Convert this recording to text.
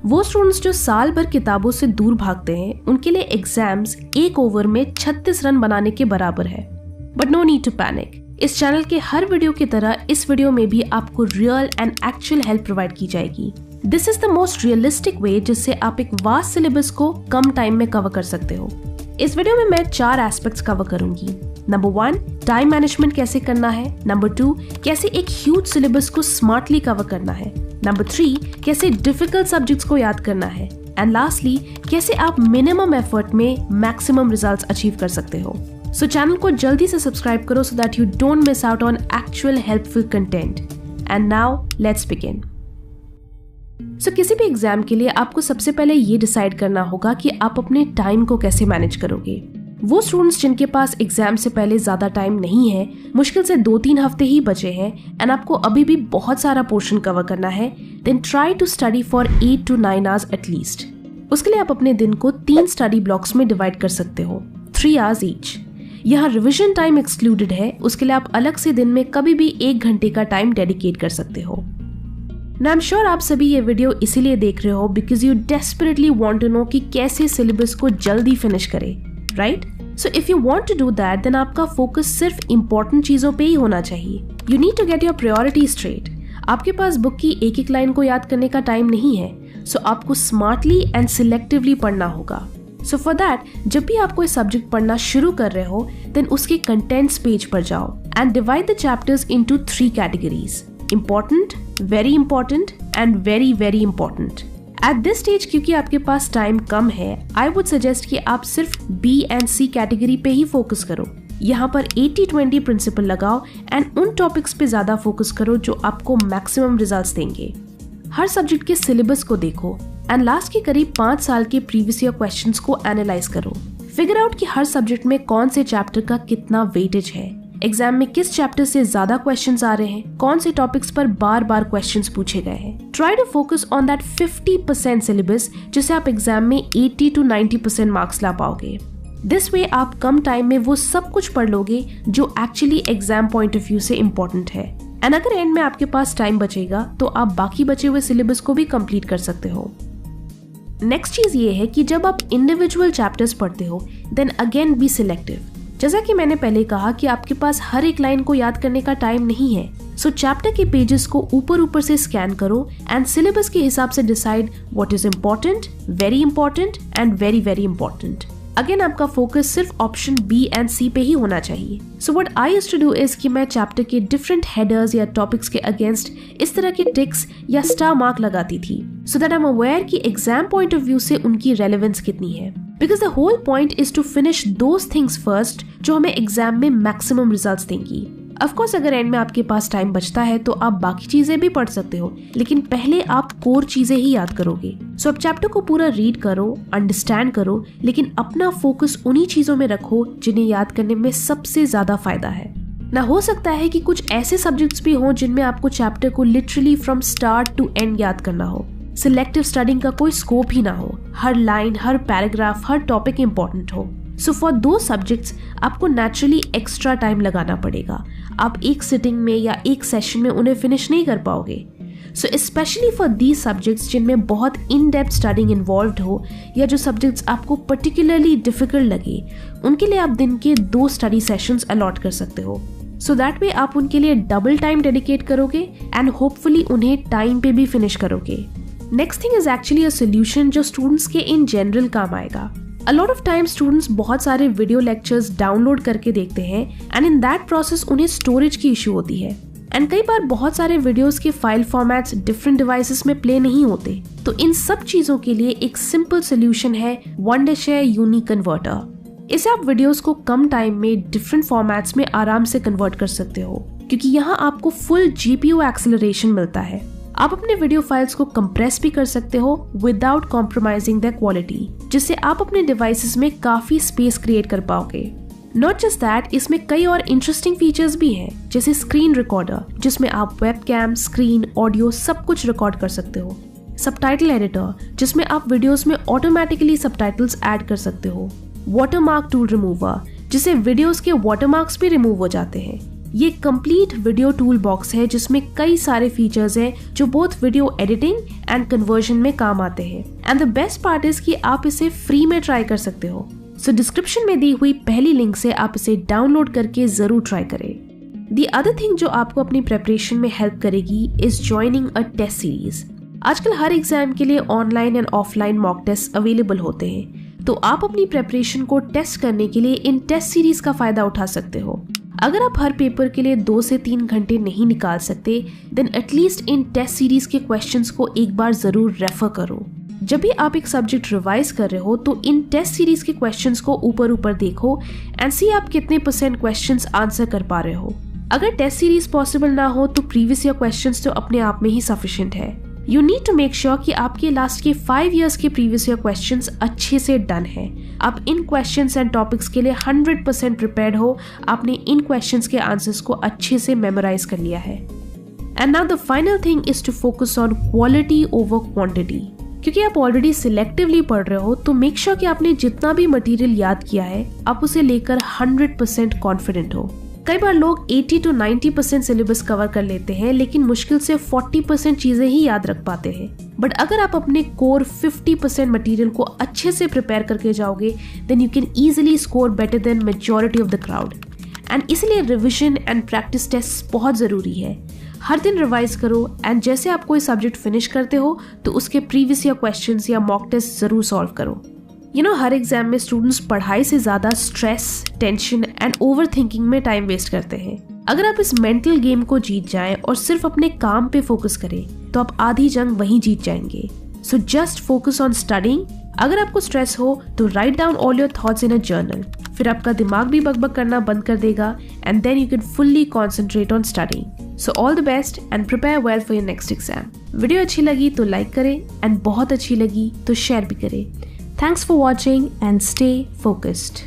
वो स्टूडेंट्स जो साल भर किताबों से दूर भागते हैं, उनके लिए एग्जाम्स एक ओवर में 36 रन बनाने के बराबर है। But no need to panic. इस चैनल के हर वीडियो की तरह इस वीडियो में भी आपको real and actual help provide की जाएगी। This is the most realistic way जिससे आप एक वास्ट सिलेबस को कम टाइम में कवर कर सकते हो। इस वीडियो में मैं 4 एस्पेक्ट्स कवर करूंगी। नंबर 1, टाइम मैनेजमेंट कैसे करना है। नंबर 2, कैसे एक ह्यूज सिलेबस को स्मार्टली कवर करना है। नंबर 3, कैसे डिफिकल्ट सब्जेक्ट्स को याद करना है। एंड लास्टली, कैसे आप मिनिमम एफर्ट में मैक्सिमम रिजल्ट्स अचीव कर सकते हो। सो चैनल को जल्दी से सब्सक्राइब करो so that you don't miss out on actual helpful content. And now let's begin. So किसी भी एग्जाम के लिए आपको सबसे पहले ये डिसाइड करना होगा कि आप अपने टाइम को कैसे मैनेज करोगे। वो स्टूडेंट्स जिनके पास एग्जाम से पहले ज्यादा टाइम नहीं है, मुश्किल से 2-3 हफ्ते ही बचे हैं एंड आपको अभी भी बहुत सारा पोर्शन कवर करना है, then try to study for 8 to 9 hours at least. उसके लिए आप अपने दिन को 3 स्टडी ब्लॉक्स में डिवाइड कर सकते हो, 3 आवर्स ईच। यहाँ रिविजन टाइम एक्सक्लूडेड है, उसके लिए आप अलग से दिन में कभी भी 1 घंटे का टाइम डेडिकेट कर सकते हो। आई एम श्योर आप सभी ये वीडियो इसीलिए देख रहे हो because you desperately want to know कि कैसे सिलेबस को जल्दी फिनिश करें, right? So if you want to do that then आपका फोकस सिर्फ इंपॉर्टेंट चीजों पे ही होना चाहिए। You need to get your priority straight. आपके पास बुक की एक लाइन को याद करने का टाइम नहीं है, सो आपको स्मार्टली एंड सिलेक्टिवली पढ़ना होगा। सो फॉर दैट, जब भी आप कोई सब्जेक्ट पढ़ना शुरू कर रहे हो देन उसके कंटेंट्स पेज पर जाओ and divide the chapters into 3 categories: important, very important and very very important. At this stage, क्योंकि आपके पास टाइम कम है, I would suggest कि आप सिर्फ B and C कैटेगरी पे ही फोकस करो। यहाँ पर 80-20 प्रिंसिपल लगाओ एंड उन टॉपिक्स पे ज्यादा फोकस करो जो आपको मैक्सिमम रिजल्ट्स देंगे। हर सब्जेक्ट के सिलेबस को देखो एंड लास्ट के करीब 5 साल के प्रीवियस ईयर क्वेश्चंस को एनालाइज करो। फिगर आउट कि हर सब्जेक्ट में कौन से चैप्टर का कितना वेटेज है, एग्जाम में किस चैप्टर से ज्यादा क्वेश्चंस आ रहे हैं, कौन से टॉपिक्स पर बार बार क्वेश्चंस पूछे गए हैं। Try to focus on that 50% syllabus जिससे आप एग्जाम में 80 to 90% मार्क्स ला पाओगे। दिस वे आप कम टाइम में वो सब कुछ पढ़ लोगे जो actually exam point of view से इम्पोर्टेंट है। एंड अगर एंड में आपके पास टाइम बचेगा तो आप बाकी बचे हुए सिलेबस को भी कंप्लीट कर सकते हो। नेक्स्ट चीज ये है कि जब आप इंडिविजुअल चैप्टर्स पढ़ते हो देन अगेन बी सिलेक्टिव। जैसा कि मैंने पहले कहा कि आपके पास हर एक लाइन को याद करने का टाइम नहीं है, सो चैप्टर के पेजेस को ऊपर से स्कैन करो एंड सिलेबस के हिसाब से decide what is important, very important and very very important. Again आपका फोकस सिर्फ ऑप्शन बी एंड सी पे ही होना चाहिए। So what I used to do is कि मैं चैप्टर के डिफरेंट हेडर्स या टॉपिक्स के अगेंस्ट इस तरह के टिक्स या स्टार मार्क लगाती थी, so that I am aware कि एग्जाम पॉइंट ऑफ व्यू से उनकी रेलेवेंस कितनी है। Because the whole point is to finish those things first जो हमें एग्जाम में मैक्सिमम रिजल्ट्स देंगी। ऑफ कोर्स अगर एंड में आपके पास टाइम बचता है तो आप बाकी चीजें भी पढ़ सकते हो, लेकिन पहले आप कोर चीजें ही याद करोगे। सो अब चैप्टर को पूरा रीड करो, अंडरस्टैंड करो, लेकिन अपना फोकस उन्हीं चीजों में रखो जिन्हें याद करने में सबसे ज्यादा फायदा है। ना हो सकता है कि कुछ ऐसे सब्जेक्ट्स भी हों जिनमें आपको चैप्टर को literally from start to end याद करना हो। सिलेक्टिव स्टडिंग का कोई स्कोप ही ना हो, हर लाइन, हर पैराग्राफ, हर टॉपिक इंपॉर्टेंट हो। सो फॉर दो सब्जेक्ट्स आपको नेचुरली एक्स्ट्रा टाइम लगाना पड़ेगा। आप एक सिटिंग में या एक सेशन में उन्हें फिनिश नहीं कर पाओगे। So specially for these subjects जिनमें बहुत इन डेप्थ स्टडिंग इन्वॉल्व्ड हो या जो सब्जेक्ट्स आपको पर्टिकुलरली डिफिकल्ट लगे, उनके लिए आप दिन के 2 स्टडी सेशंस अलॉट कर सकते हो। सो दैट वे आप उनके लिए डबल टाइम डेडिकेट करोगे एंड होपफुली उन्हें टाइम पे भी फिनिश करोगे। Next thing is actually a solution जो स्टूडेंट्स के इन जनरल काम आएगा। A lot of times students बहुत सारे वीडियो लेक्चर्स डाउनलोड करके देखते हैं एंड इन दैट प्रोसेस उन्हें स्टोरेज की इशू होती है एंड कई बार बहुत सारे वीडियोस के फाइल फॉर्मेट्स डिफरेंट डिवाइसेस में प्ले नहीं होते। तो इन सब चीजों के लिए एक सिंपल सोल्यूशन है वंडरशेयर यूनी कन्वर्टर। इसे आप वीडियोस को कम टाइम में डिफरेंट फॉर्मेट्स में आराम से कन्वर्ट कर सकते हो, क्योंकि यहाँ आपको फुल GPU एक्सेलरेशन मिलता है। आप अपने वीडियो फाइल्स को कंप्रेस भी कर सकते हो विदाउट कॉम्प्रोमाइजिंग द क्वालिटी, जिससे आप अपने डिवाइसेस में काफी स्पेस क्रिएट कर पाओगे। नॉट जस्ट दैट, इसमें कई और इंटरेस्टिंग फीचर्स भी हैं, जैसे स्क्रीन रिकॉर्डर जिसमें आप वेबकैम, स्क्रीन, ऑडियो सब कुछ रिकॉर्ड कर सकते हो। सबटाइटल एडिटर जिसमें आप वीडियोस में ऑटोमेटिकली सबटाइटल्स ऐड कर सकते हो। वाटरमार्क टूल रिमूवर जिससे वीडियोस के वाटरमार्क्स भी रिमूव हो जाते हैं। ये कंप्लीट वीडियो टूल बॉक्स है जिसमें कई सारे फीचर्स हैं जो both video editing and conversion में काम आते हैं। And the best part is कि आप इसे फ्री में ट्राई कर सकते हो। सो डिस्क्रिप्शन में दी हुई पहली लिंक से आप इसे डाउनलोड करके जरूर ट्राई करें। दी अदर थिंग जो आपको अपनी प्रेपरेशन में हेल्प करेगी is joining a test series. आजकल हर एग्जाम के लिए online and offline mock test available होते हैं, तो आप अपनी प्रेपरेशन को टेस्ट करने के लिए इन टेस्ट सीरीज का फायदा उठा सकते हो। अगर आप हर पेपर के लिए 2 से 3 घंटे नहीं निकाल सकते, then at least in test series के क्वेश्चंस को एक बार जरूर रेफर करो। जब भी आप एक सब्जेक्ट रिवाइज कर रहे हो तो इन टेस्ट सीरीज के क्वेश्चंस को ऊपर देखो एंड सी आप कितने % क्वेश्चंस आंसर कर पा रहे हो। अगर टेस्ट सीरीज पॉसिबल ना हो तो प्रीवियस ईयर क्वेश्चंस तो अपने आप में ही सफिशिएंट है। You need to make sure कि आपके लास्ट के 5 इयर्स के प्रीवियस ईयर क्वेश्चंस अच्छे से डन है। आप इन क्वेश्चंस एंड टॉपिक्स के लिए 100% प्रिपेयर्ड हो। आपने इन क्वेश्चंस के आंसर्स को अच्छे से मेमोराइज कर लिया है। And now the final thing is to focus on quality over quantity. क्योंकि आप ऑलरेडी सिलेक्टिवली पढ़ रहे हो तो मेक श्योर कि आपने जितना भी मटेरियल याद किया है आप उसे लेकर 100% कॉन्फिडेंट हो। कई बार लोग 80 to 90% सिलेबस कवर कर लेते हैं लेकिन मुश्किल से 40% चीजें ही याद रख पाते हैं। बट अगर आप अपने कोर 50% मटेरियल को अच्छे से प्रिपेयर करके जाओगे then you can easily score better than majority of the crowd. And इसलिए रिविजन एंड प्रैक्टिस टेस्ट बहुत जरूरी है। हर दिन रिवाइज करो एंड जैसे आप कोई सब्जेक्ट फिनिश करते हो तो उसके प्रीवियस ईयर क्वेश्चंस या मॉक टेस्ट जरूर सॉल्व करो। हर एग्जाम में स्टूडेंट्स पढ़ाई से ज्यादा stress, tension and over thinking में टाइम वेस्ट करते हैं। अगर आप इस मेंटल गेम को जीत जाएं और सिर्फ अपने काम पे फोकस करें तो आप आधी जंग वहीं जीत जाएंगे। So just focus on studying. अगर आपको स्ट्रेस हो तो write down all your thoughts in a journal. फिर आपका दिमाग भी बकबक करना बंद कर देगा and then you can fully concentrate on studying. So all the best and prepare well for your next exam. Video अच्छी लगी तो लाइक करें एंड बहुत अच्छी लगी तो शेयर भी करें। Thanks for watching and stay focused.